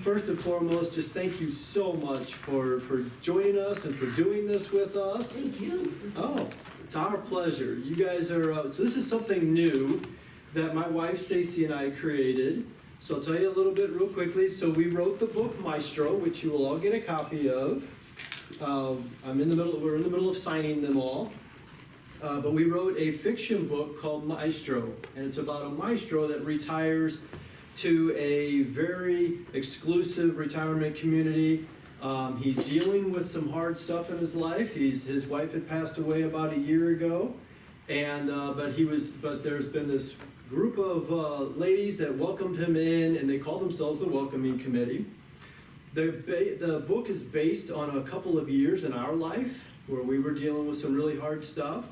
First and foremost, just thank you so much for joining us and for doing this with us. Thank you. Oh, it's our pleasure. You guys are, so this is something new that my wife Stacie and I created. So I'll tell you a little bit real quickly. So we wrote the book Maestro, which you will all get a copy of. We're in the middle of signing them all. But we wrote a fiction book called Maestro, and it's about a maestro that retires to a very exclusive retirement community. He's dealing with some hard stuff in his life. His wife had passed away about a year ago, and but there's been this group of ladies that welcomed him in, and they call themselves the Welcoming Committee. The book is based on a couple of years in our life where we were dealing with some really hard stuff.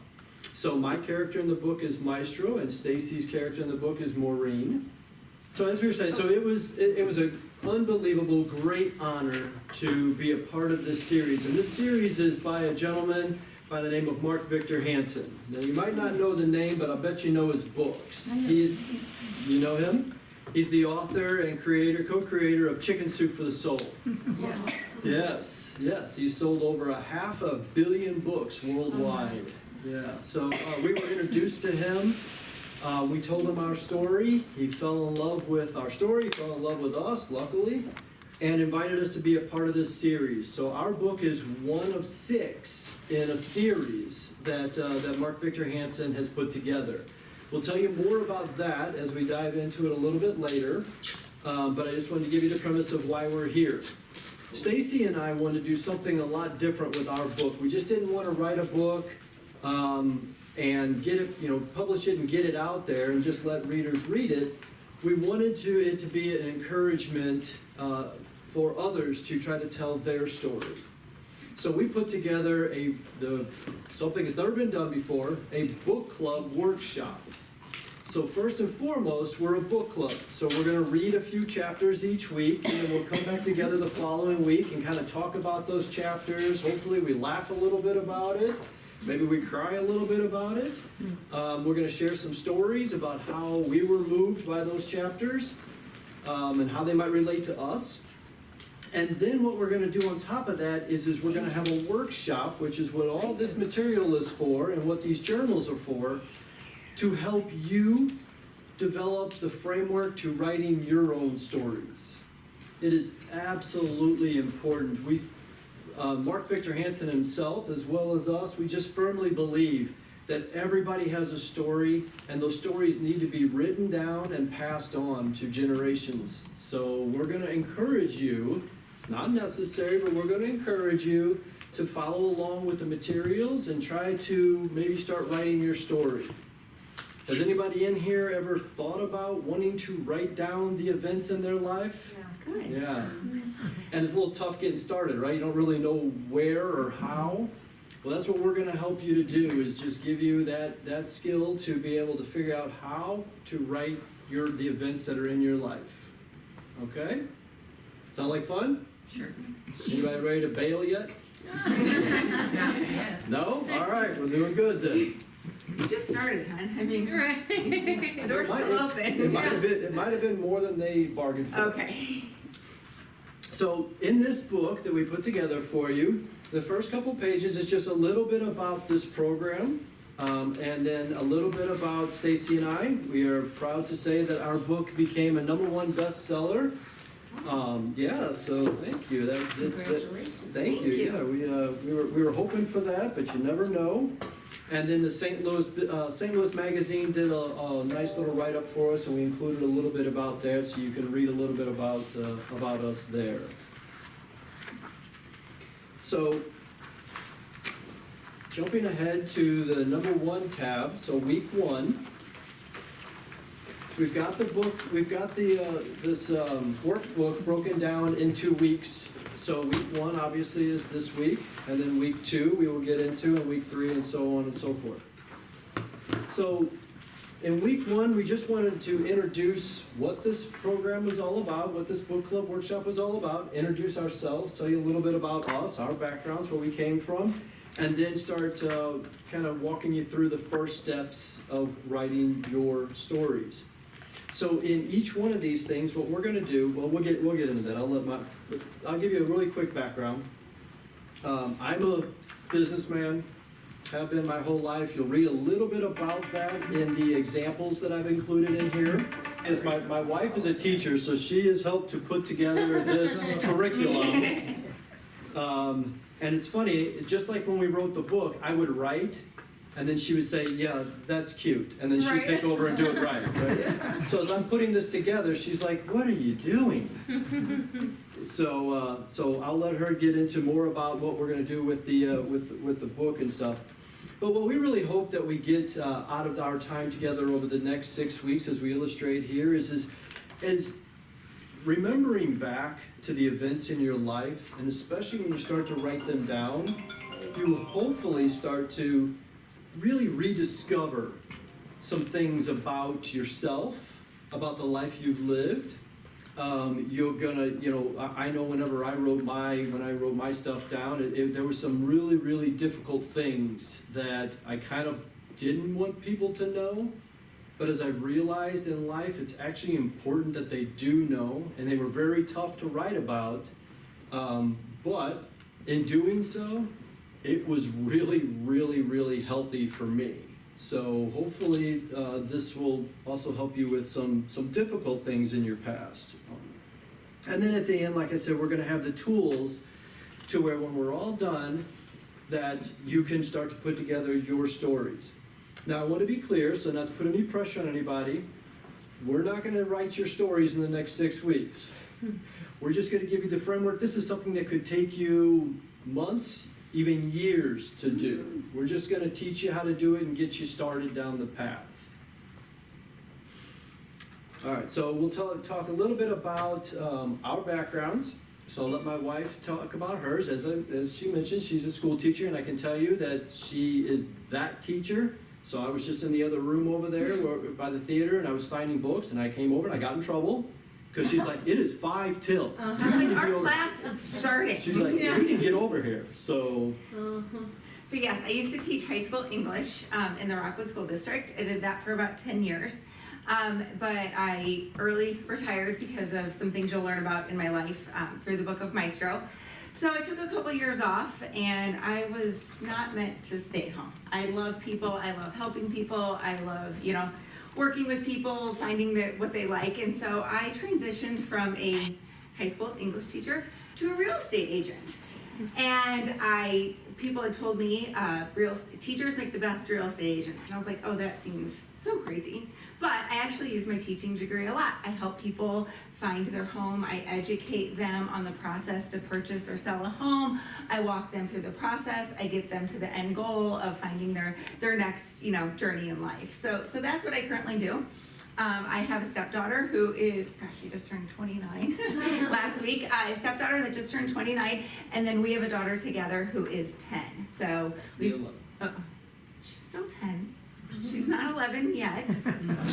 So my character in the book is Maestro, and Stacie's character in the book is Maureen. So as we were saying, so it was an unbelievable, great honor to be a part of this series. And this series is by a gentleman by the name of Mark Victor Hansen. Now you might not know the name, but I bet you know his books. You know him? He's the author and co-creator of Chicken Soup for the Soul. Yes. He's sold over 500 million books worldwide. Yeah, so we were introduced to him. We told him our story. He fell in love with our story. He fell in love with us, luckily, and invited us to be a part of this series. So our book is one of 6 in a series that Mark Victor Hansen has put together. We'll tell you more about that as we dive into it a little bit later, but I just wanted to give you the premise of why we're here. Stacie and I wanted to do something a lot different with our book. We just didn't want to write a book and get it, publish it and get it out there and just let readers read it. We wanted it to be an encouragement for others to try to tell their story. So we put together something that's never been done before, a book club workshop. So first and foremost, we're a book club. So we're going to read a few chapters each week, and then we'll come back together the following week and kind of talk about those chapters. Hopefully we laugh a little bit about it. Maybe we cry a little bit about it. We're going to share some stories about how we were moved by those chapters and how they might relate to us. And then what we're going to do on top of that is we're going to have a workshop, which is what all this material is for and what these journals are for, to help you develop the framework to writing your own stories. It is absolutely important. Mark Victor Hansen himself, as well as us, we just firmly believe that everybody has a story, and those stories need to be written down and passed on to generations. So we're going to encourage you, it's not necessary, but we're going to encourage you to follow along with the materials and try to maybe start writing your story. Has anybody in here ever thought about wanting to write down the events in their life? Yeah, good. Yeah. And it's a little tough getting started, right? You don't really know where or how. Well, that's what we're going to help you to do, is just give you that skill to be able to figure out how to write the events that are in your life. Okay? Sound like fun? Sure. Anybody ready to bail yet? No? All right, we're doing good then. You just started, hon. I mean, Right. the door's still open. It might have been more than they bargained for. Okay. So in this book that we put together for you, the first couple pages is just a little bit about this program, and then a little bit about Stacie and I. We are proud to say that our book became a #1 bestseller. So thank you. Congratulations. Thank you. Yeah, we were hoping for that, but you never know. And then the St. Louis Magazine did a nice little write-up for us, and we included a little bit about that, so you can read a little bit about us there. So, jumping ahead to the #1 tab, so week 1. We've got the book. We've got this workbook broken down in 2 weeks. So week 1 obviously is this week, and then week 2 we will get into, and week 3, and so on and so forth. So in week 1, we just wanted to introduce what this program was all about, what this book club workshop was all about, introduce ourselves, tell you a little bit about us, our backgrounds, where we came from, and then start kind of walking you through the first steps of writing your stories. So in each one of these things, what we're going to do, well, we'll get into that. I'll give you a really quick background. I'm a businessman, have been my whole life. You'll read a little bit about that in the examples that I've included in here. My wife is a teacher, so she has helped to put together this curriculum. And it's funny, just like when we wrote the book, I would write, and then she would say, yeah, that's cute. And then she'd take over and do it right? So as I'm putting this together, she's like, what are you doing? So I'll let her get into more about what we're going to do with the book and stuff. But what we really hope that we get out of our time together over the next 6 weeks, as we illustrate here, is remembering back to the events in your life, and especially when you start to write them down, you will hopefully start to really rediscover some things about yourself, about the life you've lived. You're gonna, I know whenever when I wrote my stuff down, there were some really, really difficult things that I kind of didn't want people to know. But as I've realized in life, it's actually important that they do know, and they were very tough to write about. But in doing so, it was really, really, really healthy for me. So hopefully this will also help you with some difficult things in your past. And then at the end, like I said, we're going to have the tools to where when we're all done, that you can start to put together your stories. Now I want to be clear, so not to put any pressure on anybody, we're not going to write your stories in the next 6 weeks. We're just going to give you the framework. This is something that could take you months, even years to do. We're just going to teach you how to do it and get you started down the path. All right, so we'll talk a little bit about our backgrounds. So I'll let my wife talk about hers. As she mentioned, she's a school teacher, and I can tell you that she is that teacher. So I was just in the other room over there by the theater, and I was signing books, and I came over, and I got in trouble. Because she's like, it is 5 till. I was like, our class is starting. She's like, we need to get over here. So yes, I used to teach high school English in the Rockwood School District. I did that for about 10 years. But I early retired because of some things you'll learn about in my life through the book of Maestro. So I took a couple years off, and I was not meant to stay home. I love people. I love helping people. I love, working with people, finding what they like. And so I transitioned from a high school English teacher to a real estate agent. And people had told me teachers make the best real estate agents. And I was like, oh, that seems so crazy. But I actually use my teaching degree a lot. I help people find their home. I educate them on the process to purchase or sell a home. I walk them through the process. I get them to the end goal of finding their next, journey in life. So that's what I currently do. I have a stepdaughter who is, she just turned 29 last week. I have a stepdaughter that just turned 29, and then we have a daughter together who is 10. So she's still 10. She's not 11 yet.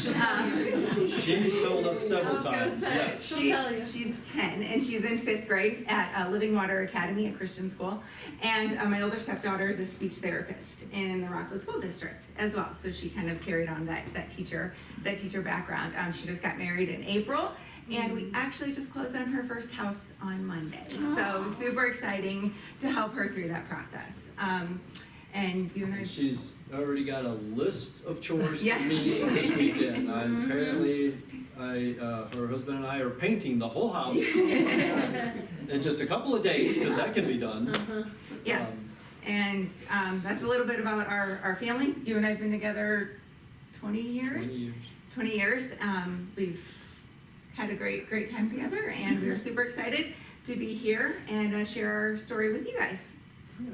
She's told us several times. Yes. She's 10, and she's in 5th grade at Living Water Academy, a Christian school. And my older stepdaughter is a speech therapist in the Rockwood School District as well. So she kind of carried on that teacher background. She just got married in April, and we actually just closed on her first house on Monday. So super exciting to help her through that process. And you and I. She's already got a list of chores for me this weekend. Apparently, her husband and I are painting the whole house in just a couple of days, because that can be done. Yes, and that's a little bit about our family. You and I have been together 20 years. 20 years. We've had a great time together, and we are super excited to be here and share our story with you guys. Yeah.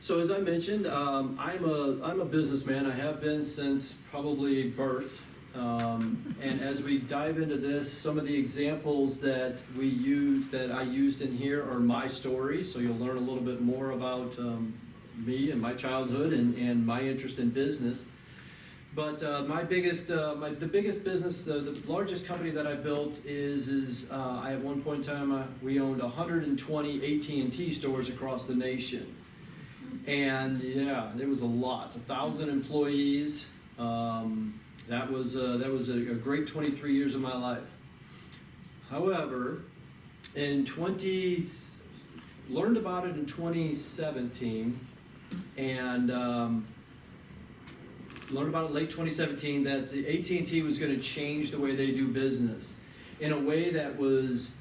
So as I mentioned, I'm a businessman. I have been since probably birth. And as we dive into this, some of the examples that I used in here are my story. So you'll learn a little bit more about me and my childhood and my interest in business. But the biggest business, the largest company that I built is I at one point in time we owned 120 AT&T stores across the nation. And yeah, there was a lot, 1,000 employees. That was a great 23 years of my life. However, learned about it in 2017, and learned about it late 2017 that the AT&T was going to change the way they do business in a way that was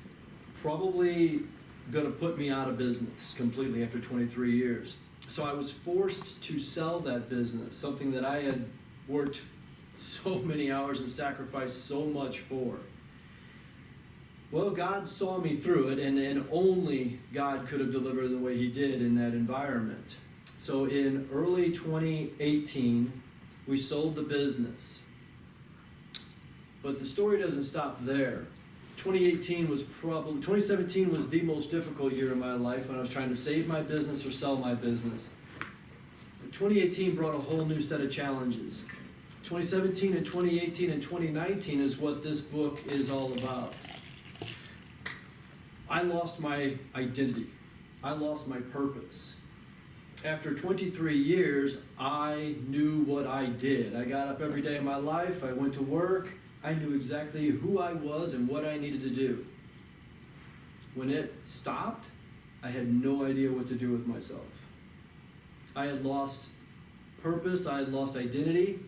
probably going to put me out of business completely after 23 years. So I was forced to sell that business, something that I had worked so many hours and sacrificed so much for. Well, God saw me through it, and only God could have delivered the way He did in that environment. So in early 2018, we sold the business. But the story doesn't stop there. 2017 was the most difficult year of my life when I was trying to save my business or sell my business. 2018 brought a whole new set of challenges. 2017 and 2018 and 2019 is what this book is all about. I lost my identity. I lost my purpose. After 23 years, I knew what I did. I got up every day of my life. I went to work. I knew exactly who I was and what I needed to do. When it stopped, I had no idea what to do with myself. I had lost purpose. I had lost identity.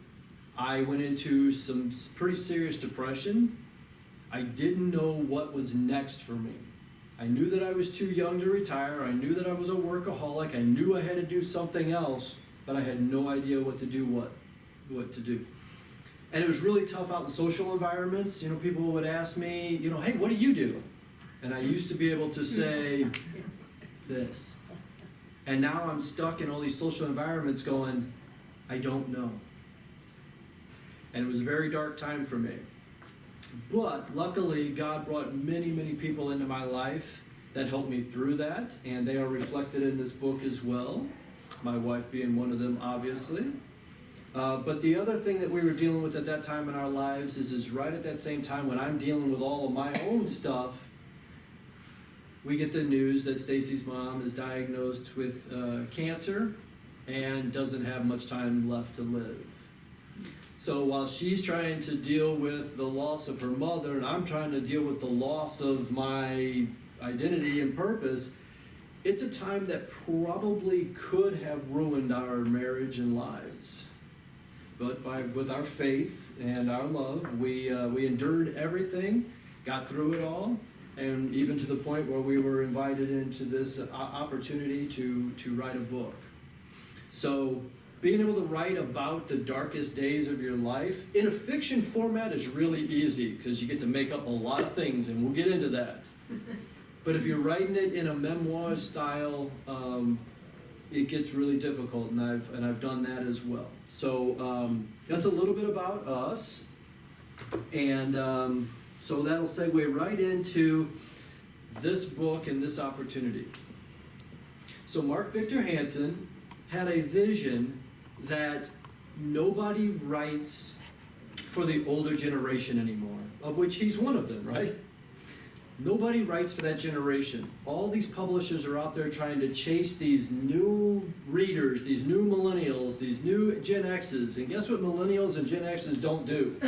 I went into some pretty serious depression. I didn't know what was next for me. I knew that I was too young to retire. I knew that I was a workaholic. I knew I had to do something else, but I had no idea what to do, what to do. And it was really tough out in social environments. You know, people would ask me, you know, hey, what do you do? And I used to be able to say this. And now I'm stuck in all these social environments going, I don't know. And it was a very dark time for me. But luckily, God brought many, many people into my life that helped me through that, and they are reflected in this book as well, my wife being one of them, obviously. But the other thing that we were dealing with at that time in our lives is right at that same time when I'm dealing with all of my own stuff, we get the news that Stacie's mom is diagnosed with cancer and doesn't have much time left to live. So while she's trying to deal with the loss of her mother and I'm trying to deal with the loss of my identity and purpose, it's a time that probably could have ruined our marriage and lives. But with our faith and our love, we endured everything, got through it all, and even to the point where we were invited into this opportunity to write a book. So being able to write about the darkest days of your life in a fiction format is really easy because you get to make up a lot of things, and we'll get into that. But if you're writing it in a memoir style, it gets really difficult, and I've done that as well. So that's a little bit about us, and so that'll segue right into this book and this opportunity. So Mark Victor Hansen had a vision that nobody writes for the older generation anymore, of which he's one of them, right? Nobody writes for that generation. All these publishers are out there trying to chase these new readers, these new millennials, these new Gen X's. And guess what millennials and Gen X's don't do?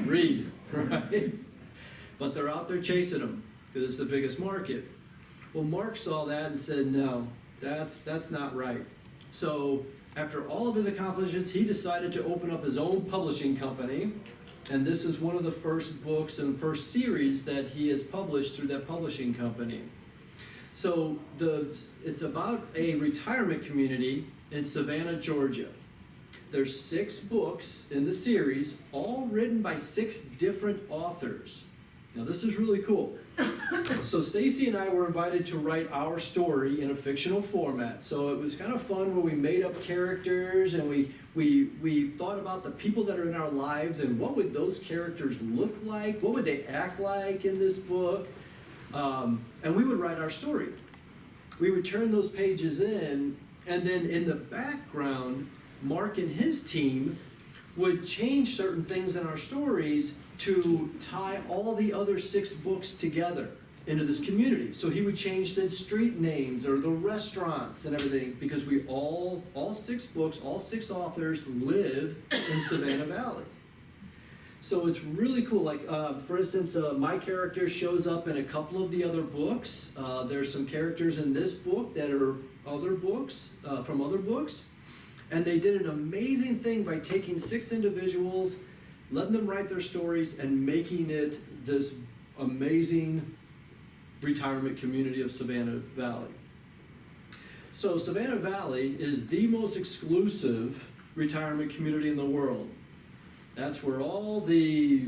Read, right? But they're out there chasing them because it's the biggest market. Well, Mark saw that and said, no, that's not right. So after all of his accomplishments, he decided to open up his own publishing company. And this is one of the first books and first series that he has published through that publishing company. So it's about a retirement community in Savannah, Georgia. There's 6 books in the series, all written by 6 different authors. Now this is really cool. So Stacie and I were invited to write our story in a fictional format. So it was kind of fun where we made up characters and we thought about the people that are in our lives and what would those characters look like? What would they act like in this book? And we would write our story. We would turn those pages in, and then in the background, Mark and his team would change certain things in our stories to tie all the other 6 books together. into this community. So he would change the street names or the restaurants and everything, because we all 6 books, all 6 authors live in Savannah Valley. So it's really cool. Like, for instance, my character shows up in a couple of the other books. There's some characters in this book that are other books, from other books. And they did an amazing thing by taking 6 individuals, letting them write their stories, and making it this amazing retirement community of Savannah Valley. So Savannah Valley is the most exclusive retirement community in the world. That's where all the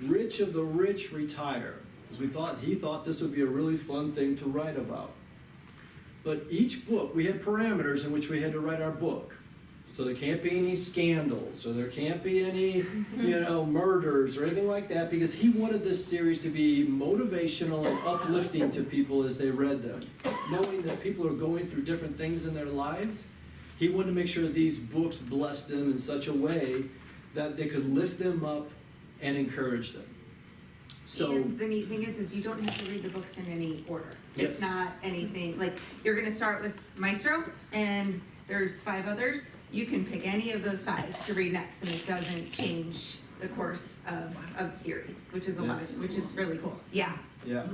rich of the rich retire. Because he thought this would be a really fun thing to write about. But each book, we had parameters in which we had to write our book. So there can't be any scandals, or there can't be any, murders or anything like that, because he wanted this series to be motivational and uplifting to people as they read them. Knowing that people are going through different things in their lives, he wanted to make sure that these books blessed them in such a way that they could lift them up and encourage them. So and the neat thing is you don't have to read the books in any order. Yes. It's not anything, like, you're gonna start with Maestro, and there's 5 others. You can pick any of those 5 to read next, and it doesn't change the course of the series, which is which is really cool. Yeah. Yeah.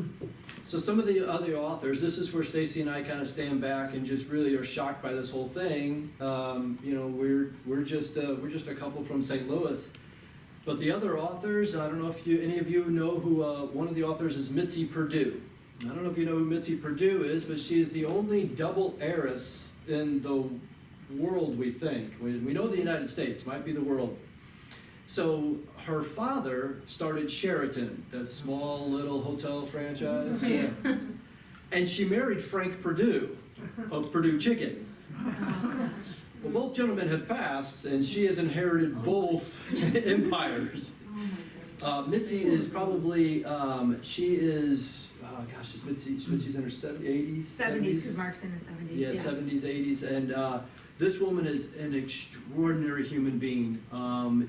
So some of the other authors, this is where Stacie and I kind of stand back and just really are shocked by this whole thing. We're just a couple from St. Louis, but the other authors, I don't know if any of you know who one of the authors is. Mitzi Perdue. I don't know if you know who Mitzi Perdue is, but she is the only double heiress in the world, we think. We know the United States, might be the world. So her father started Sheraton, that small little hotel franchise. Yeah. And she married Frank Perdue of Perdue Chicken. Well, both gentlemen have passed, and she has inherited both empires. Mitzi is probably, Mitzi's in her 70s? 70s, because Mark's in his 70s. Yeah, 70s, 80s, and this woman is an extraordinary human being.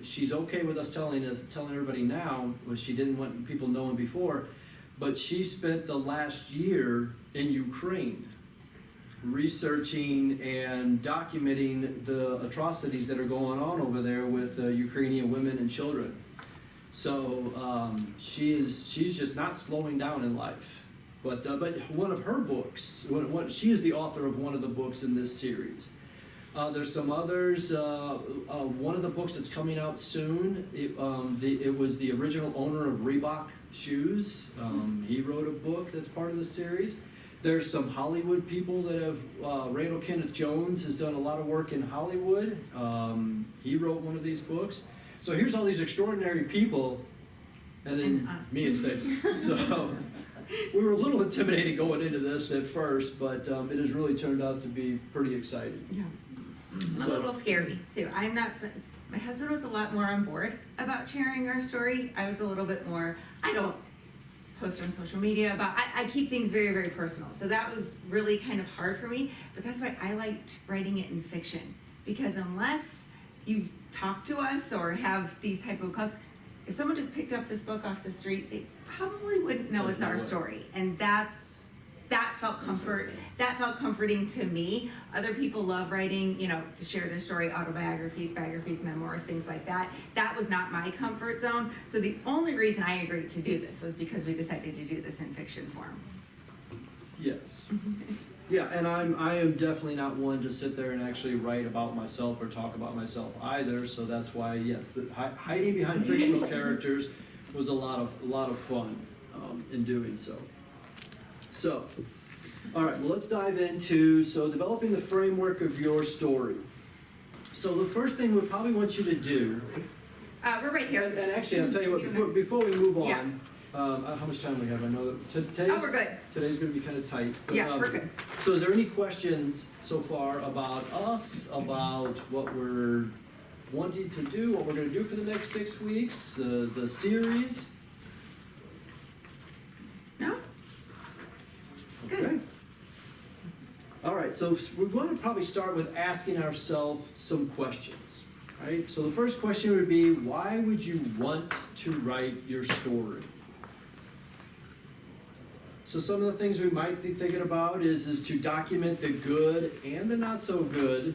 She's okay with us telling everybody now, which she didn't want people knowing before, but she spent the last year in Ukraine researching and documenting the atrocities that are going on over there with Ukrainian women and children. So she's just not slowing down in life. But one of her books, she is the author of one of the books in this series. There's some others. One of the books that's coming out soon, it was the original owner of Reebok shoes. He wrote a book that's part of the series. There's some Hollywood people that have, Randall Kenneth Jones has done a lot of work in Hollywood. He wrote one of these books. So here's all these extraordinary people, and then me and Stacie. So we were a little intimidated going into this at first, but it has really turned out to be pretty exciting. Yeah. A little scary too. My husband was a lot more on board about sharing our story. I was a little bit more, I don't post on social media I keep things very, very personal. So that was really kind of hard for me, but that's why I liked writing it in fiction. Because unless you talk to us or have these type of clubs, if someone just picked up this book off the street, they probably wouldn't know it's our story. And that felt comforting to me. Other people love writing, to share their story, autobiographies, biographies, memoirs, things like that. That was not my comfort zone. So the only reason I agreed to do this was because we decided to do this in fiction form. Yes. Yeah, and I am definitely not one to sit there and actually write about myself or talk about myself either. So that's why, yes, hiding behind fictional characters was a lot of fun in doing so. So, all right, well, let's dive into, developing the framework of your story. So the first thing we probably want you to do... we're right here. And actually, I'll tell you what, before we move on, how much time do we have? I know that we're good. Today's going to be kind of tight. But, we're good. So is there any questions so far about us, about what we're wanting to do, what we're going to do for the next 6 weeks, the series? No? Okay. Good. All right, so we're going to probably start with asking ourselves some questions. Right? So the first question would be, why would you want to write your story? So some of the things we might be thinking about is to document the good and the not so good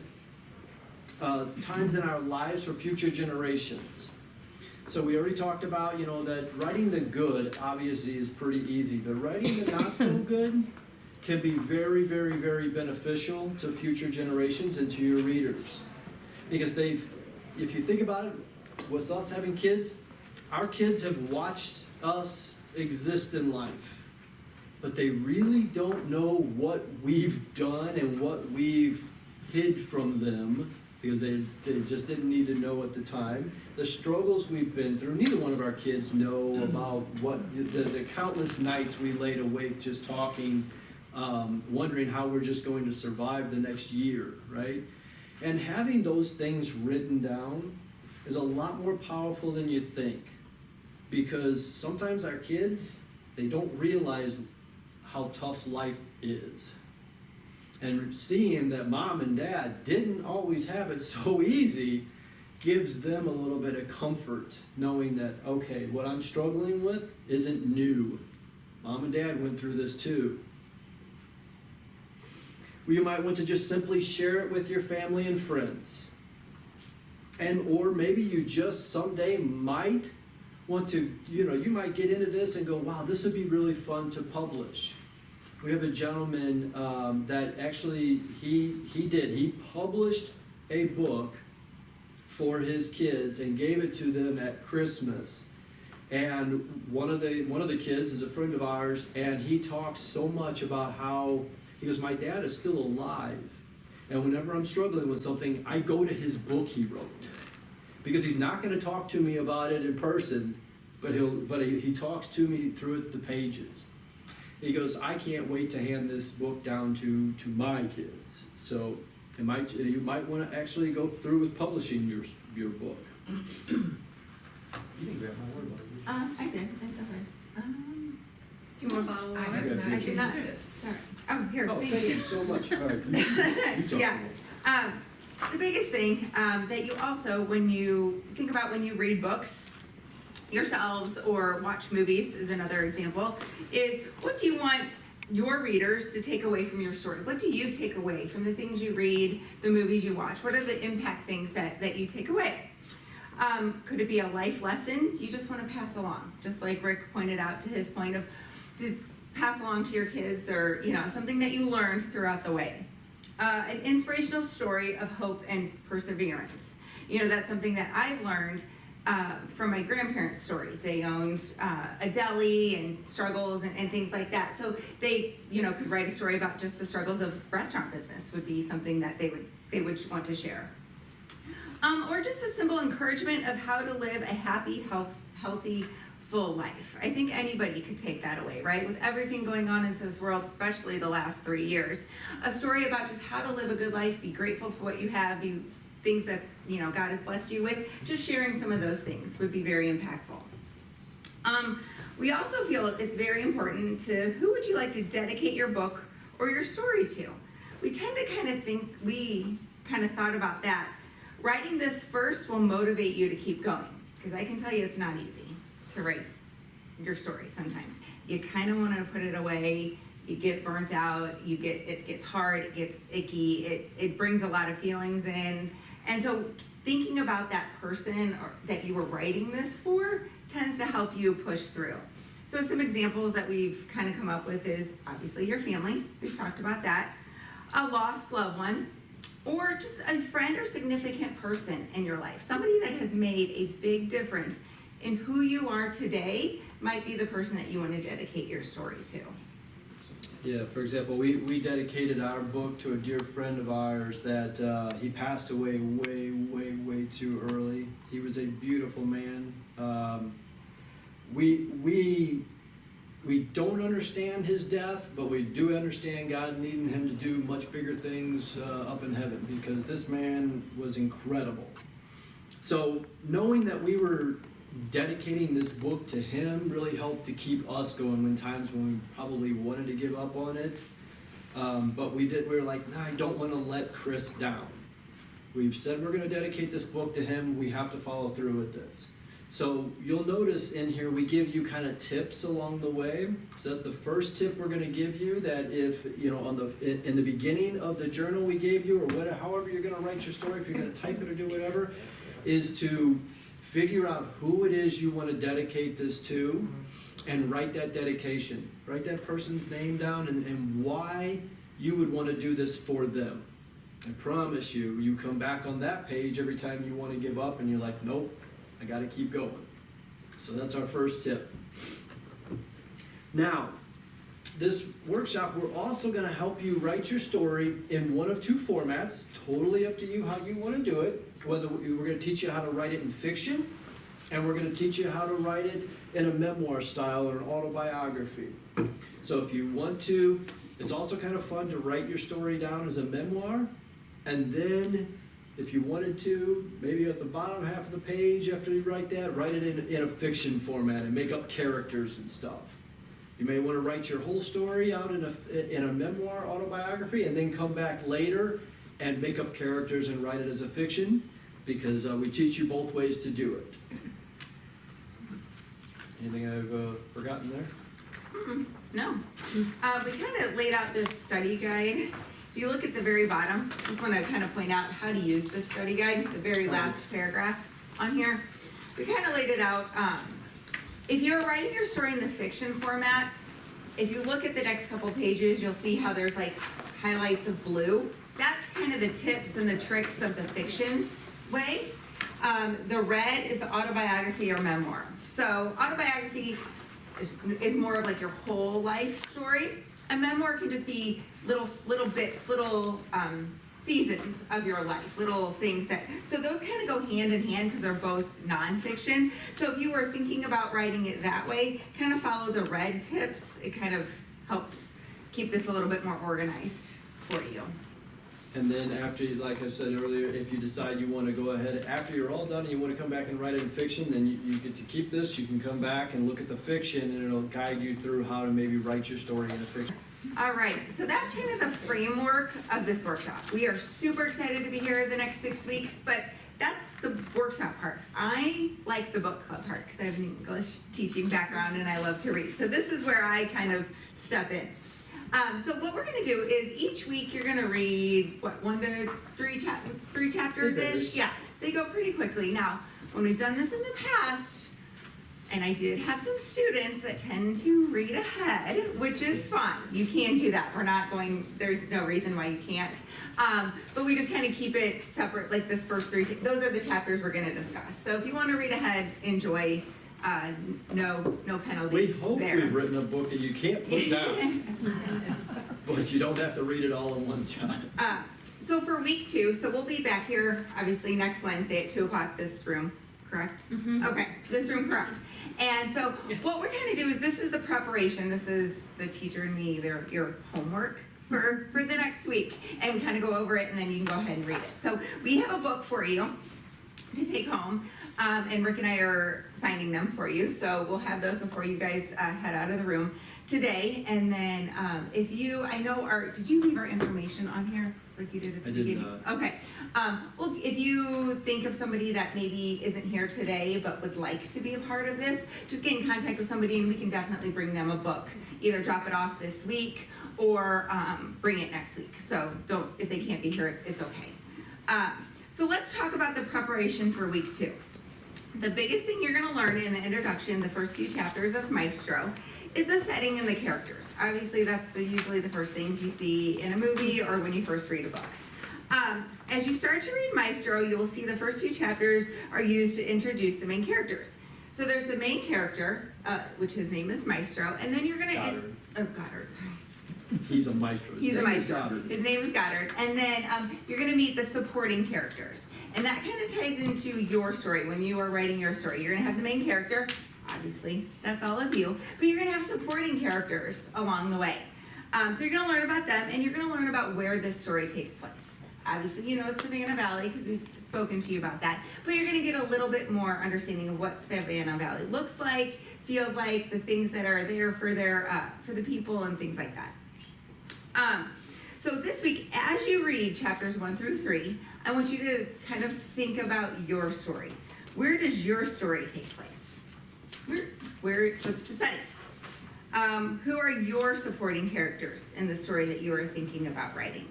times in our lives for future generations. So we already talked about, that writing the good obviously is pretty easy, but writing the not so good can be very, very, very beneficial to future generations and to your readers. Because if you think about it, with us having kids, our kids have watched us exist in life. But they really don't know what we've done and what we've hid from them, because they just didn't need to know at the time. The struggles we've been through, neither one of our kids know about what the countless nights we laid awake just talking, wondering how we're just going to survive the next year, right? And having those things written down is a lot more powerful than you think, because sometimes our kids, they don't realize how tough life is. And seeing that mom and dad didn't always have it so easy gives them a little bit of comfort, knowing that, okay, what I'm struggling with isn't new. Mom and dad went through this too. Well, you might want to just simply share it with your family and friends. Or maybe you just someday might want to, you might get into this and go, wow, this would be really fun to publish. We have a gentleman that actually, he published a book for his kids and gave it to them at Christmas. And one of the kids is a friend of ours, and he talks so much about how, he goes, my dad is still alive. And whenever I'm struggling with something, I go to his book he wrote. Because he's not going to talk to me about it in person, but he talks to me through the pages. He goes, I can't wait to hand this book down to my kids. So you might want to actually go through with publishing your book. You didn't grab my word bottle. I did. It's okay. Do you want a bottle of water? I did not. Sorry. Oh, here. Oh, thank you so much. All right. You talk Yeah. The biggest thing that you also, when you think about when you read books yourselves or watch movies is another example, is what do you want your readers to take away from your story? What do you take away from the things you read, the movies you watch? What are the impact things that you take away? Could it be a life lesson you just want to pass along? Just like Rick pointed out to his point of to pass along to your kids, or something that you learned throughout the way. An inspirational story of hope and perseverance. That's something that I've learned from my grandparents' stories. They owned a deli and struggles and things like that. So they, could write a story about just the struggles of restaurant business would be something that they would want to share. Or just a simple encouragement of how to live a happy, healthy, full life. I think anybody could take that away, right? With everything going on in this world, especially the last 3 years. A story about just how to live a good life, be grateful for what you have, things that God has blessed you with. Just sharing some of those things would be very impactful. We also feel it's very important to, who would you like to dedicate your book or your story to? We tend to thought about that. Writing this first will motivate you to keep going, because I can tell you it's not easy to write your story sometimes. You kind of want to put it away, you get burnt out, it gets hard, it gets icky, it brings a lot of feelings in. And so thinking about that person that you were writing this for tends to help you push through. So some examples that we've kind of come up with is obviously your family, we've talked about that, a lost loved one, or just a friend or significant person in your life, somebody that has made a big difference in who you are today might be the person that you want to dedicate your story to. Yeah, for example, we dedicated our book to a dear friend of ours that he passed away way too early. He was a beautiful man. We don't understand his death, but we do understand God needing him to do much bigger things up in heaven, because this man was incredible. So knowing that we were dedicating this book to him really helped to keep us going when times when we probably wanted to give up on it. But we were like, nah, I don't want to let Chris down. We've said we're going to dedicate this book to him. We have to follow through with this. So you'll notice in here we give you kind of tips along the way. So that's the first tip we're going to give you, that if, you know, in the beginning of the journal we gave you, or whatever, however you're going to write your story, if you're going to type it or do whatever, is to figure out who it is you want to dedicate this to and write that dedication. Write that person's name down and why you would want to do this for them. I promise you, you come back on that page every time you want to give up and you're like, nope, I got to keep going. So that's our first tip. Now, this workshop, we're also going to help you write your story in one of two formats. Totally up to you how you want to do it. Whether we're going to teach you how to write it in fiction, and we're going to teach you how to write it in a memoir style or an autobiography. So if you want to, it's also kind of fun to write your story down as a memoir, and then if you wanted to, maybe at the bottom half of the page after you write that, write it in a fiction format and make up characters and stuff. You may want to write your whole story out in a memoir autobiography and then come back later and make up characters and write it as a fiction, because we teach you both ways to do it. Anything I've forgotten there? No. We kind of laid out this study guide. If you look at the very bottom, I just want to kind of point out how to use this study guide, the very last paragraph on here. We kind of laid it out. If you're writing your story in the fiction format, if you look at the next couple pages, you'll see how there's like highlights of blue. That's kind of the tips and the tricks of the fiction way. The red is the autobiography or memoir. So autobiography is more of like your whole life story. A memoir can just be little bits, little seasons of your life, little things that, so those kind of go hand in hand because they're both nonfiction. So if you were thinking about writing it that way, kind of follow the red tips. It kind of helps keep this a little bit more organized for you. And then after, like I said earlier, if you decide you want to go ahead, after you're all done and you want to come back and write it in fiction, then you get to keep this. You can come back and look at the fiction and it'll guide you through how to maybe write your story in a fiction. All right, so that's kind of the framework of this workshop. We are super excited to be here the next 6 weeks, but that's the workshop part. I like the book club part because I have an English teaching background and I love to read. So this is where I kind of step in. So what we're going to do is each week you're going to read, what, 1 to 3 chapters-ish? Yeah, they go pretty quickly. Now, when we've done this in the past, and I did have some students that tend to read ahead, which is fine. You can do that. We're not going, there's no reason why you can't. But we just kind of keep it separate, like the first 3, those are the chapters we're going to discuss. So if you want to read ahead, enjoy. No penalty. We hope there. we've written a book that you can't put down, but you don't have to read it all in one shot. So for week 2, so we'll be back here obviously next Wednesday at 2 o'clock, this room, correct? Mm-hmm. Okay, this room, correct. And so what we're going to do is, this is the preparation, this is the teacher and me, your homework for the next week, and we kind of go over it and then you can go ahead and read it. So we have a book for you to take home. And Rick and I are signing them for you, so we'll have those before you guys head out of the room today. And then if you, I know did you leave our information on here like you did at the beginning? I did not. Okay. Well, if you think of somebody that maybe isn't here today but would like to be a part of this, just get in contact with somebody and we can definitely bring them a book. Either drop it off this week or bring it next week. So if they can't be here, it's okay. So let's talk about the preparation for week 2. The biggest thing you're going to learn in the introduction, the first few chapters of Maestro, is the setting and the characters. Obviously, that's usually the first things you see in a movie or when you first read a book. As you start to read Maestro, you'll see the first few chapters are used to introduce the main characters. So there's the main character, which his name is Maestro, and then you're going to... Goddard, sorry. He's a maestro. He's a maestro. His name is Goddard. And then you're going to meet the supporting characters. And that kind of ties into your story when you are writing your story. You're going to have the main character, obviously, that's all of you, but you're going to have supporting characters along the way. So you're going to learn about them, and you're going to learn about where this story takes place. Obviously, you know it's Savannah Valley because we've spoken to you about that, but you're going to get a little bit more understanding of what Savannah Valley looks like, feels like, the things that are there for the people and things like that. So this week, as you read chapters 1 through 3, I want you to kind of think about your story. Where does your story take place? What's the setting? Who are your supporting characters in the story that you are thinking about writing?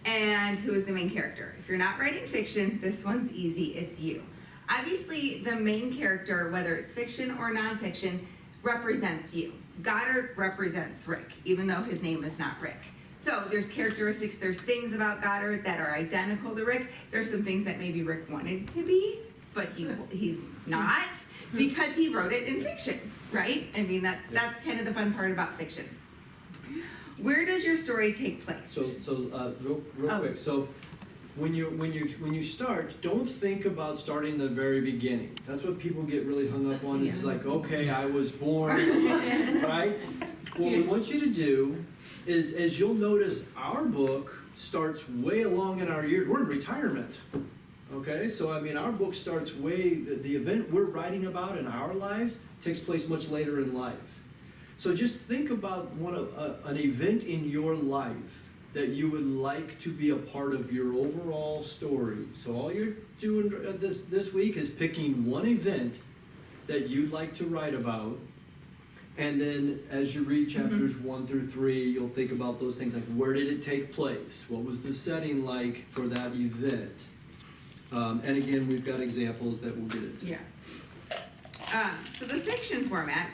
And who is the main character? If you're not writing fiction, this one's easy, it's you. Obviously, the main character, whether it's fiction or nonfiction, represents you. Goddard represents Rick, even though his name is not Rick. So there's characteristics, there's things about Goddard that are identical to Rick. There's some things that maybe Rick wanted to be, but he's not, because he wrote it in fiction, right? I mean, that's kind of the fun part about fiction. Where does your story take place? Real quick. So when you start, don't think about starting the very beginning. That's what people get really hung up on. Is like, okay, I was born, right? What we want you to do is, as you'll notice, our book starts way along in our years. We're in retirement. Okay, so I mean, our book starts the event we're writing about in our lives takes place much later in life. So just think about an event in your life that you would like to be a part of your overall story. So all you're doing this week is picking one event that you'd like to write about. And then as you read chapters 1 through 3, you'll think about those things like, where did it take place? What was the setting like for that event? And again, we've got examples that we'll get into. Yeah. So the fiction format,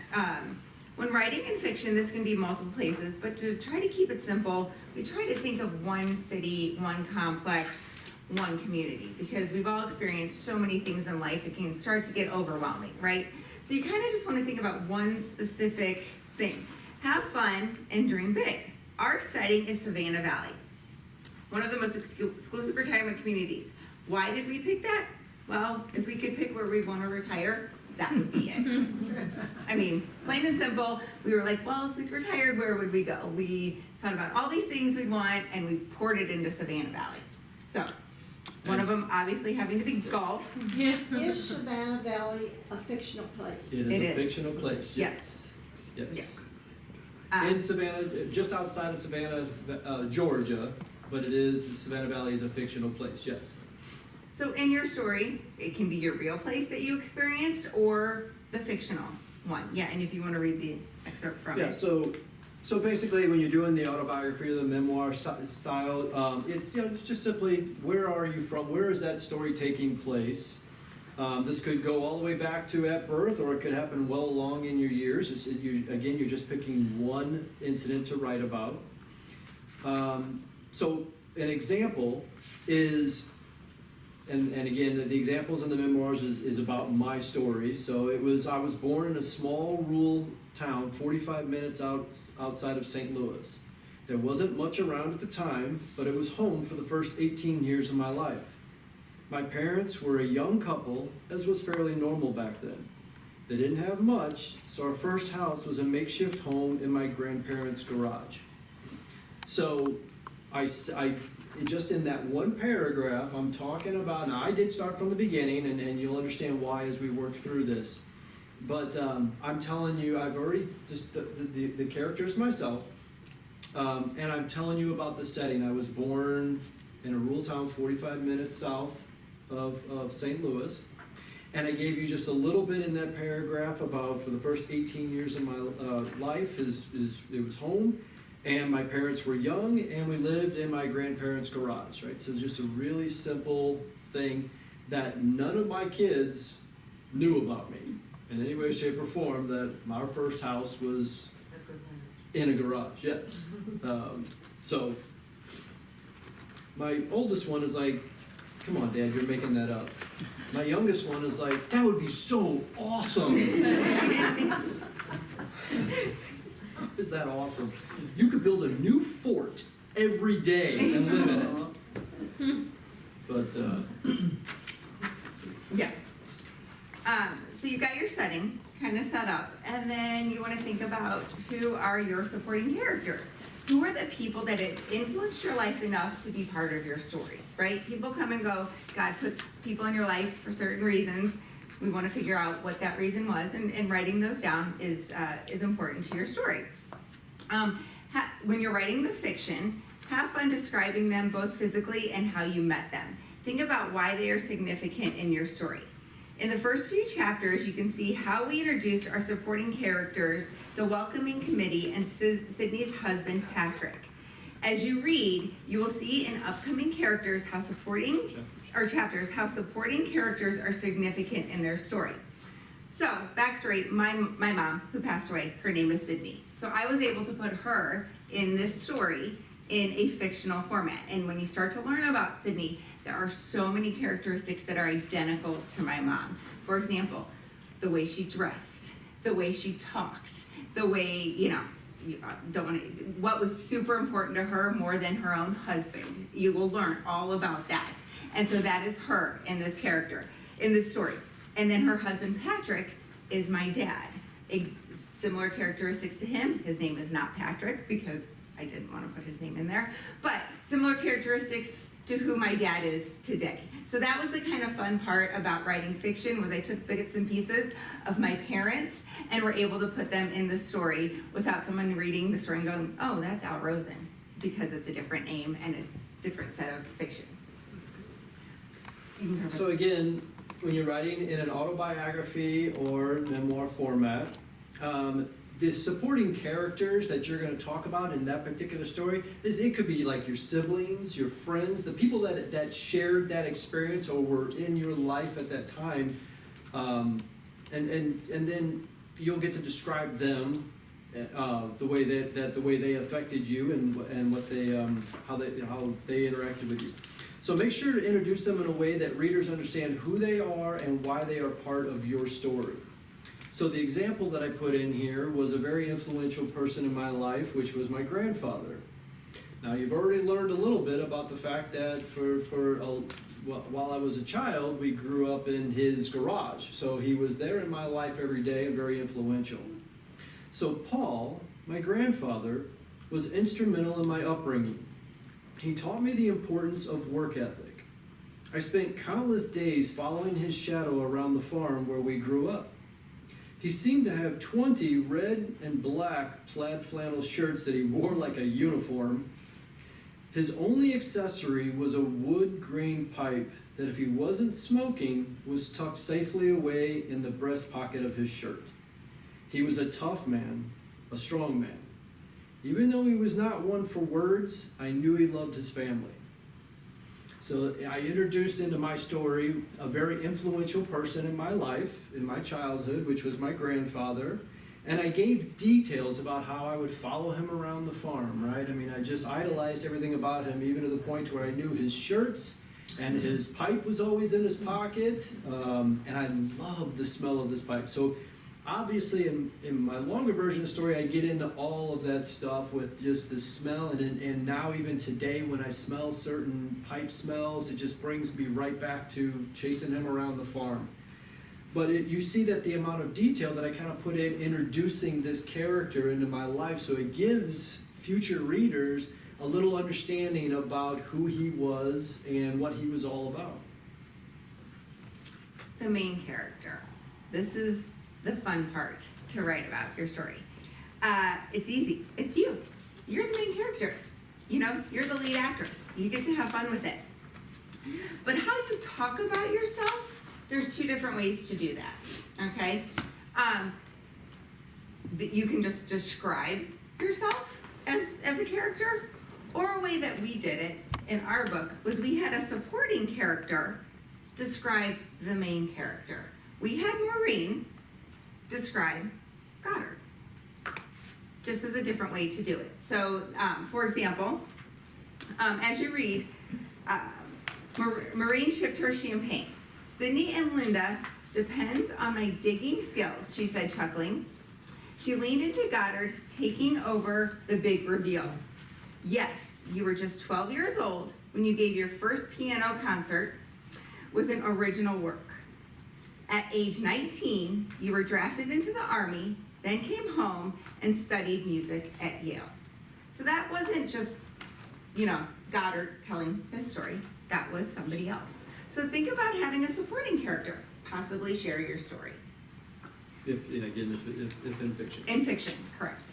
when writing in fiction, this can be multiple places, but to try to keep it simple, we try to think of one city, one complex, one community, because we've all experienced so many things in life, it can start to get overwhelming, right? So you kind of just want to think about one specific thing. Have fun and dream big. Our setting is Savannah Valley, one of the most exclusive retirement communities. Why did we pick that? Well, if we could pick where we want to retire, that would be it. I mean, plain and simple, we were like, well, if we retired, where would we go? We thought about all these things we want, and we poured it into Savannah Valley. So, one of them obviously having to be golf. Is Savannah Valley a fictional place? It is a fictional place. Yes. Yes. In Savannah, just outside of Savannah, Georgia, but Savannah Valley is a fictional place, yes. So in your story, it can be your real place that you experienced or the fictional one. Yeah, and if you want to read the excerpt from it. Yeah, so basically when you're doing the autobiography or the memoir style, it's just simply, where are you from? Where is that story taking place? This could go all the way back to at birth, or it could happen well along in your years. Again, you're just picking one incident to write about. So an example is, and again, the examples in the memoirs is about my story. So I was born in a small rural town, 45 minutes outside of St. Louis. There wasn't much around at the time, but it was home for the first 18 years of my life. My parents were a young couple, as was fairly normal back then. They didn't have much, so our first house was a makeshift home in my grandparents' garage. So just in that one paragraph, I'm talking about, now I did start from the beginning, and you'll understand why as we work through this. But I'm telling you, I've already, just the character is myself, and I'm telling you about the setting. I was born in a rural town 45 minutes south of St. Louis, and I gave you just a little bit in that paragraph about, for the first 18 years of my life, it was home. And my parents were young, and we lived in my grandparents' garage, right? So just a really simple thing that none of my kids knew about me in any way, shape, or form, that our first house was in a garage, yes. So my oldest one is like, come on, Dad, you're making that up. My youngest one is like, that would be so awesome. Is that awesome? You could build a new fort every day and live in it. But yeah. So you got your setting kind of set up, and then you want to think about who are your supporting characters. Who are the people that have influenced your life enough to be part of your story, right? People come and go. God put people in your life for certain reasons. We want to figure out what that reason was, and writing those down is important to your story. When you're writing the fiction, have fun describing them both physically and how you met them. Think about why they are significant in your story. In the first few chapters, you can see how we introduced our supporting characters, the welcoming committee, and Sydney's husband, Patrick. As you read, you will see in upcoming characters how supporting characters are significant in their story. So, backstory, my mom, who passed away, her name is Sydney. So I was able to put her in this story in a fictional format. And when you start to learn about Sydney, there are so many characteristics that are identical to my mom. For example, the way she dressed, the way she talked, the way, what was super important to her more than her own husband. You will learn all about that. And so that is her in this character, in this story. And then her husband, Patrick, is my dad. Similar characteristics to him. His name is not Patrick because I didn't want to put his name in there. But similar characteristics to who my dad is today. So that was the kind of fun part about writing fiction, was I took bits and pieces of my parents and were able to put them in the story without someone reading the story and going, oh, that's Al Rosen, because it's a different name and a different set of fiction. So again, when you're writing in an autobiography or memoir format, the supporting characters that you're going to talk about in that particular story it could be like your siblings, your friends, the people that shared that experience or were in your life at that time, and then you'll get to describe them, the way they affected you and what they how they interacted with you. So make sure to introduce them in a way that readers understand who they are and why they are part of your story. So the example that I put in here was a very influential person in my life, which was my grandfather. Now you've already learned a little bit about the fact that while I was a child, we grew up in his garage. So he was there in my life every day and very influential. So Paul, my grandfather, was instrumental in my upbringing. He taught me the importance of work ethic. I spent countless days following his shadow around the farm where we grew up. He seemed to have 20 red and black plaid flannel shirts that he wore like a uniform. His only accessory was a wood grain pipe that, if he wasn't smoking, was tucked safely away in the breast pocket of his shirt. He was a tough man, a strong man. Even though he was not one for words, I knew he loved his family. So I introduced into my story a very influential person in my life, in my childhood, which was my grandfather. And I gave details about how I would follow him around the farm, right? I mean, I just idolized everything about him, even to the point where I knew his shirts, and his pipe was always in his pocket. And I loved the smell of this pipe. So obviously, in my longer version of the story, I get into all of that stuff with just the smell, and now even today when I smell certain pipe smells, it just brings me right back to chasing him around the farm. But you see that the amount of detail that I kind of put in introducing this character into my life, so it gives future readers a little understanding about who he was and what he was all about. The main character. This is the fun part to write about your story. It's easy. It's you. You're the main character. You're the lead actress. You get to have fun with it. But how you talk about yourself, there's two different ways to do that, okay? You can just describe yourself as a character, or a way that we did it in our book was we had a supporting character describe the main character. We had Maureen describe Goddard, just as a different way to do it. So, for example, as you read, Maureen shipped her champagne. Sydney and Linda depends on my digging skills, she said, chuckling. She leaned into Goddard, taking over the big reveal. Yes, you were just 12 years old when you gave your first piano concert with an original work. At age 19, you were drafted into the Army, then came home and studied music at Yale. So that wasn't just, Goddard telling his story. That was somebody else. So think about having a supporting character, possibly share your story. If in fiction. In fiction, correct.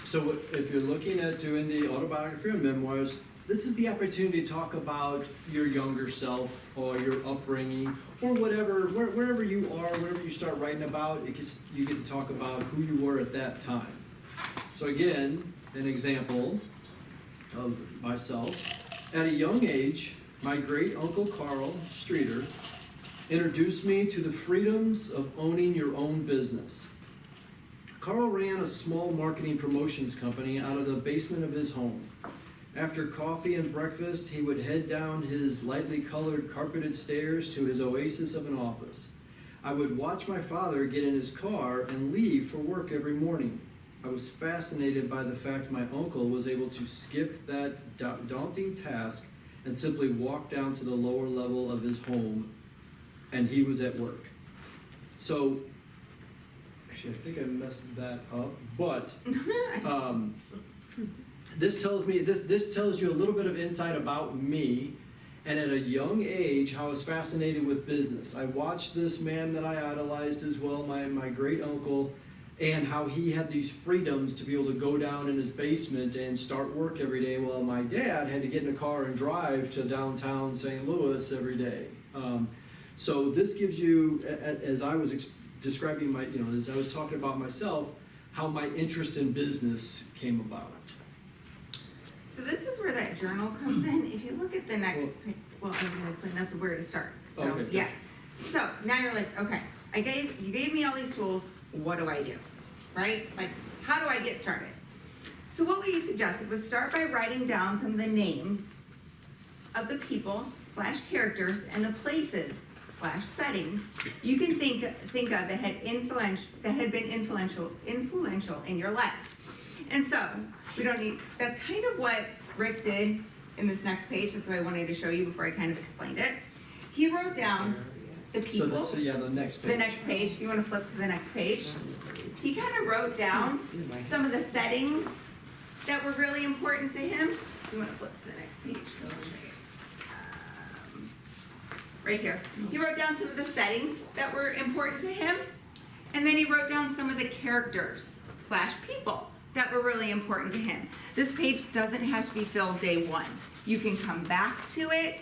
So if you're looking at doing the autobiography or memoirs, this is the opportunity to talk about your younger self or your upbringing or whatever, wherever you are, wherever you start writing about, you get to talk about who you were at that time. So again, an example of myself. At a young age, my great uncle Carl Streeter introduced me to the freedoms of owning your own business. Carl ran a small marketing promotions company out of the basement of his home. After coffee and breakfast, he would head down his lightly colored carpeted stairs to his oasis of an office. I would watch my father get in his car and leave for work every morning. I was fascinated by the fact my uncle was able to skip that daunting task and simply walk down to the lower level of his home, and he was at work. So, actually, I think I messed that up, but this tells you a little bit of insight about me, and at a young age, how I was fascinated with business. I watched this man that I idolized as well, my great uncle, and how he had these freedoms to be able to go down in his basement and start work every day, while my dad had to get in a car and drive to downtown St. Louis every day. So this gives you, as I was describing as I was talking about myself, how my interest in business came about. So this is where that journal comes in. If you look at the next, I was going to explain, that's where to start. So, okay. Yeah. So now you're like, okay, you gave me all these tools, what do I do? Right? Like, how do I get started? So what we suggested was start by writing down some of the names of the people / characters and the places / settings you can think of that had been influential in your life. And so that's kind of what Rick did in this next page. That's what I wanted to show you before I kind of explained it. He wrote down the people. So the next page. The next page, if you want to flip to the next page. He kind of wrote down some of the settings that were really important to him. If you want to flip to the next page, so I'll show you. Right here. He wrote down some of the settings that were important to him, and then he wrote down some of the characters / people that were really important to him. This page doesn't have to be filled day one. You can come back to it,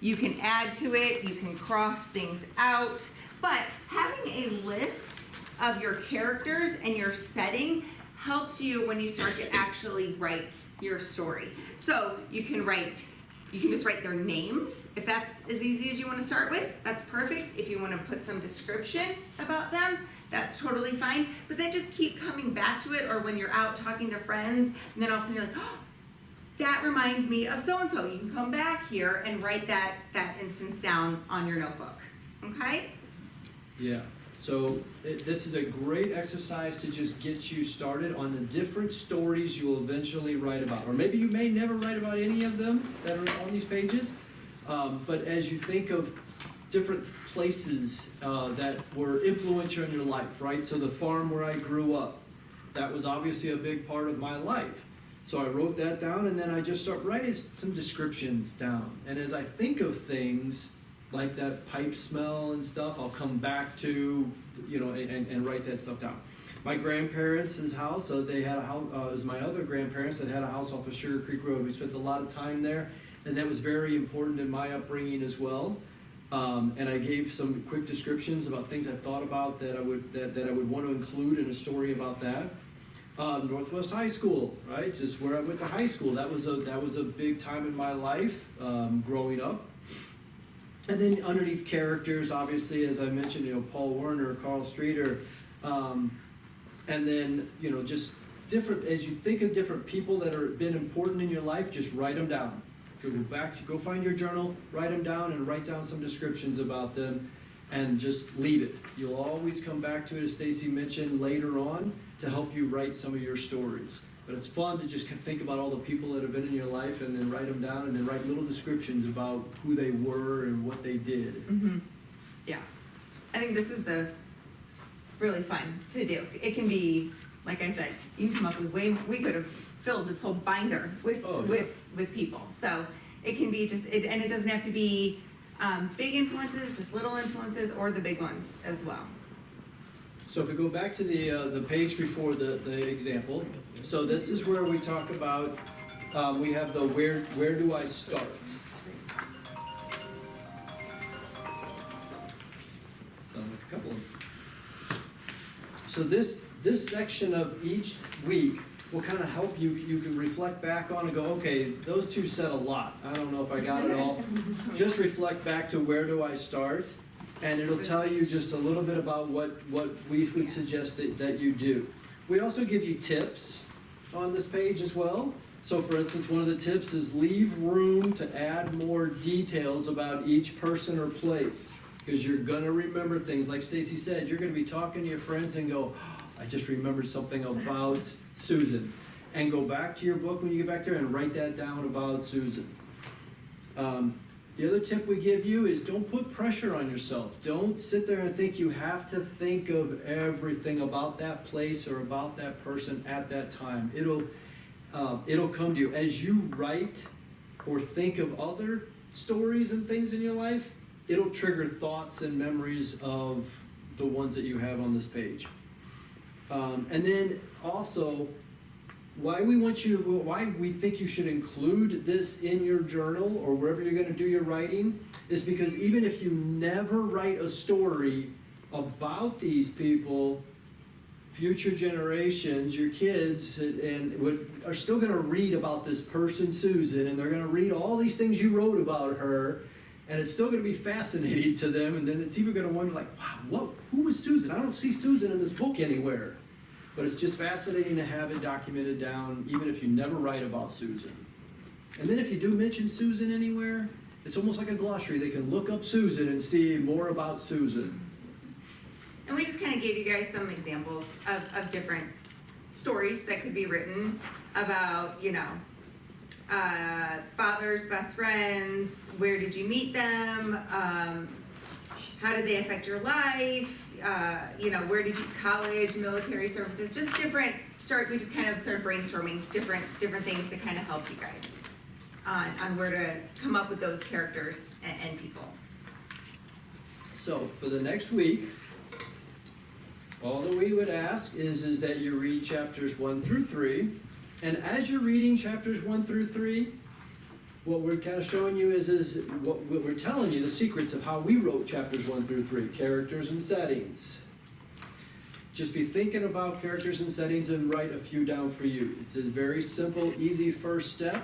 you can add to it, you can cross things out, but having a list of your characters and your setting helps you when you start to actually write your story. So you can just write their names. If that's as easy as you want to start with, that's perfect. If you want to put some description about them, that's totally fine. But then just keep coming back to it, or when you're out talking to friends, and then all of a sudden you're like, oh, that reminds me of so-and-so. You can come back here and write that instance down on your notebook, okay? Yeah, so this is a great exercise to just get you started on the different stories you will eventually write about. Or maybe you may never write about any of them that are on these pages, but as you think of different places that were influential in your life, right? So the farm where I grew up, that was obviously a big part of my life. So I wrote that down, and then I just start writing some descriptions down. And as I think of things like that pipe smell and stuff, I'll come back to, and write that stuff down. My grandparents' house, they had a house, it was my other grandparents that had a house off of Sugar Creek Road. We spent a lot of time there, and that was very important in my upbringing as well. And I gave some quick descriptions about things I thought about that I would want to include in a story about that. Northwest High School, right? Just where I went to high school. That was a big time in my life growing up. And then underneath characters, obviously, as I mentioned, Paul Werner, Carl Streeter, and then just different. As you think of different people that have been important in your life, just write them down. Go find your journal, write them down, and write down some descriptions about them, and just leave it. You'll always come back to it, as Stacie mentioned, later on to help you write some of your stories. But it's fun to just think about all the people that have been in your life and then write them down and then write little descriptions about who they were and what they did. Mm-hmm. Yeah. I think this is really fun to do. It can be, like I said, you can come up with we could have filled this whole binder with people. So it can be and it doesn't have to be big influences, just little influences, or the big ones as well. So if we go back to the page before the example, so this is where we talk about we have the where do I start? Sound like a couple of them. So this section of each week will kind of help you can reflect back on and go, okay, those two said a lot. I don't know if I got it all. Just reflect back to where do I start? And it'll tell you just a little bit about what we would suggest that you do. We also give you tips on this page as well. So for instance, one of the tips is leave room to add more details about each person or place. Because you're going to remember things. Like Stacie said, you're going to be talking to your friends and go, I just remembered something about Susan. And go back to your book when you get back there and write that down about Susan. The other tip we give you is don't put pressure on yourself. Don't sit there and think you have to think of everything about that place or about that person at that time. It'll come to you. As you write or think of other stories and things in your life, it'll trigger thoughts and memories of the ones that you have on this page. And then also, why we think you should include this in your journal or wherever you're going to do your writing is because even if you never write a story about these people, future generations, your kids, are still going to read about this person, Susan, and they're going to read all these things you wrote about her, and it's still going to be fascinating to them, and then it's even going to wonder, like, wow, who was Susan? I don't see Susan in this book anywhere. But it's just fascinating to have it documented down, even if you never write about Susan. And then if you do mention Susan anywhere, it's almost like a glossary. They can look up Susan and see more about Susan. And we just kind of gave you guys some examples of different stories that could be written about, fathers, best friends, where did you meet them, how did they affect your life, where did you college, military services, just different we just kind of started brainstorming different things to kind of help you guys on where to come up with those characters and people. So for the next week, all that we would ask is that you read chapters 1 through 3. And as you're reading chapters 1 through 3, what we're kind of showing you is what we're telling you, the secrets of how we wrote chapters 1 through 3, characters and settings. Just be thinking about characters and settings and write a few down for you. It's a very simple, easy first step,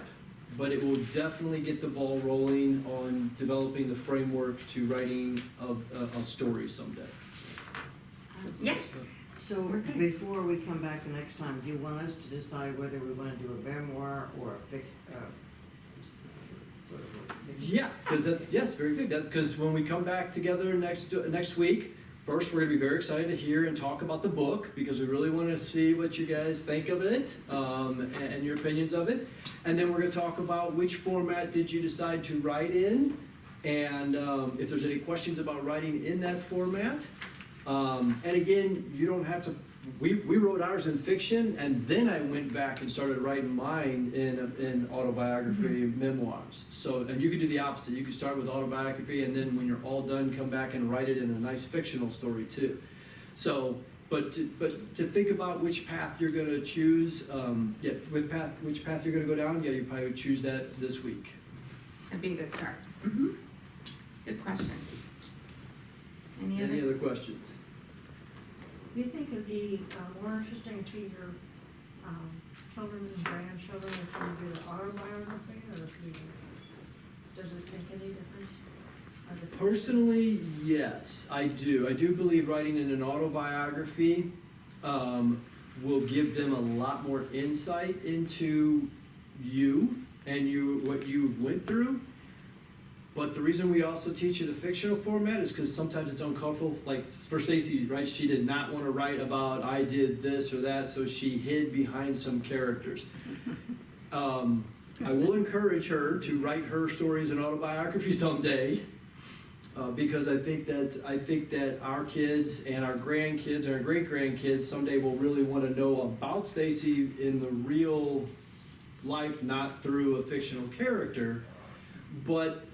but it will definitely get the ball rolling on developing the framework to writing a story someday. Yes. So before we come back the next time, do you want us to decide whether we want to do a memoir or a sort of a fiction? Yeah, because yes, very good. Because when we come back together next week, first we're going to be very excited to hear and talk about the book because we really want to see what you guys think of it and your opinions of it. And then we're going to talk about which format did you decide to write in, and if there's any questions about writing in that format. And again, you don't have to. We wrote ours in fiction, and then I went back and started writing mine in autobiography, memoirs. So, and you could do the opposite. You could start with autobiography, and then when you're all done, come back and write it in a nice fictional story too. So, but to think about which path you're going to choose, which path you're going to go down, you probably would choose that this week. That'd be a good start. Good question. Any other questions? Do you think it'd be more interesting to your children and grandchildren if you do the autobiography, or if you, does it make any difference? Personally, yes, I do. I do believe writing in an autobiography will give them a lot more insight into you and what you've went through. But the reason we also teach you the fictional format is because sometimes it's uncomfortable. Like for Stacie, right? She did not want to write about I did this or that, so she hid behind some characters. I will encourage her to write her stories in autobiography someday, because I think that our kids and our grandkids and our great grandkids someday will really want to know about Stacie in the real life, not through a fictional character, but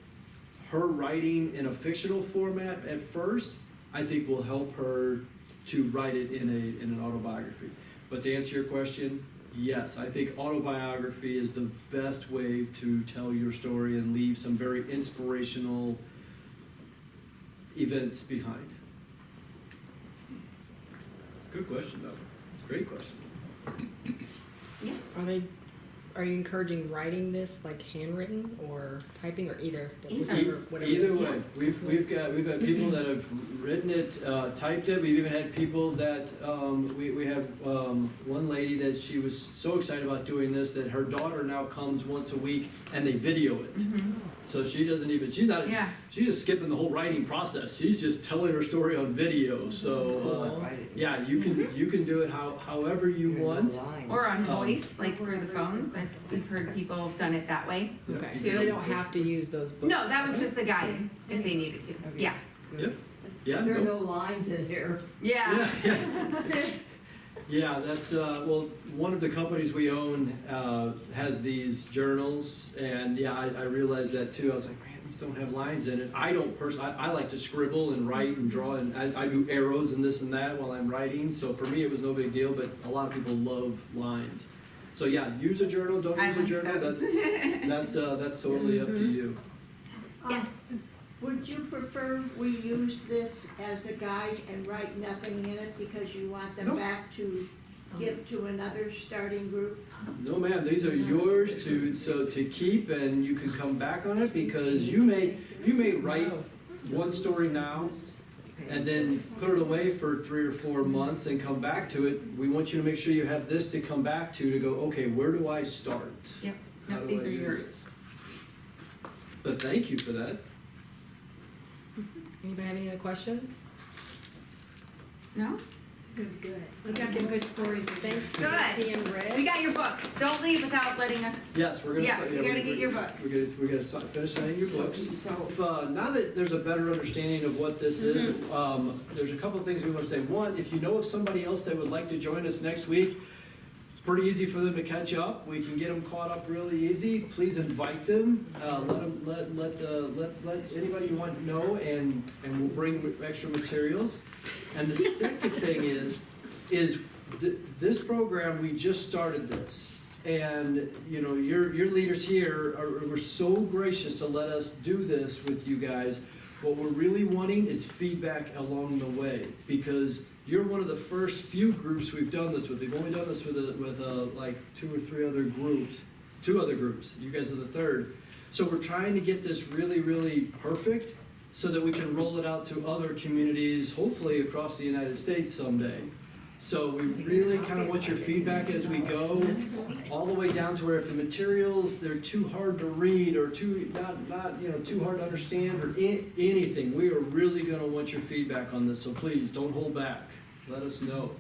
her writing in a fictional format at first, I think will help her to write it in an autobiography. But to answer your question, Yes, I think autobiography is the best way to tell your story and leave some very inspirational events behind. Good question, though. Great question. Are you encouraging writing this like handwritten or typing or either? Either. Whatever. Either way, we've got people that have written it, typed it. We've even had people that we have one lady that she was so excited about doing this that her daughter now comes once a week and they video it. So she doesn't even, she's not, Yeah. she's just skipping the whole writing process. She's just telling her story on video. So yeah, you can do it however you want. Or on voice, like through the phones. We've heard people have done it that way. Okay, so they don't have to use those books. No, that was just a guide if they needed to. Yeah. Yep. Yeah. There are no. no lines in here. Yeah. Yeah, that's, well, one of the companies we own has these journals, and yeah, I realized that too. I was like, man, these don't have lines in it. I don't personally, I like to scribble and write and draw, and I do arrows and this and that while I'm writing, so for me it was no big deal, but a lot of people love lines. So yeah, use a journal, don't I use a like journal, those. that's totally up to you. Yeah. Would you prefer we use this as a guide and write nothing in it because you want them Nope. back to give to another starting group? No, ma'am, these are yours to keep, and you can come back on it, because you may write one story now and then put it away for 3 or 4 months and come back to it. We want you to make sure you have this to come back to go, okay, where do I start? Yep. How No, do these I are do yours. this? But thank you for that. Anybody have any other questions? No? Good. We got some good stories. Thanks, Good. Stacie and Rick. We got your books. Don't leave without letting us. Yes, we're gonna. Yeah, you gotta get your books. We gotta finish signing your books. So, If, now that there's a better understanding of what this is, there's a couple of things we want to say. One, if you know of somebody else that would like to join us next week, it's pretty easy for them to catch up. We can get them caught up really easy. Please invite them. Let anybody you want to know, and we'll bring extra materials. And the second thing is this program, we just started this. And, you know, your leaders here were so gracious to let us do this with you guys. What we're really wanting is feedback along the way, because you're one of the first few groups we've done this with. We've only done this with like 2 or 3 other groups, 2 other groups. You guys are the third. So we're trying to get this really, really perfect so that we can roll it out to other communities, hopefully across the United States someday. So we really kind of want your feedback as we go, all the way down to where if the materials, they're too hard to read or too hard to understand or anything, we are really going to want your feedback on this. So please don't hold back. Let us know.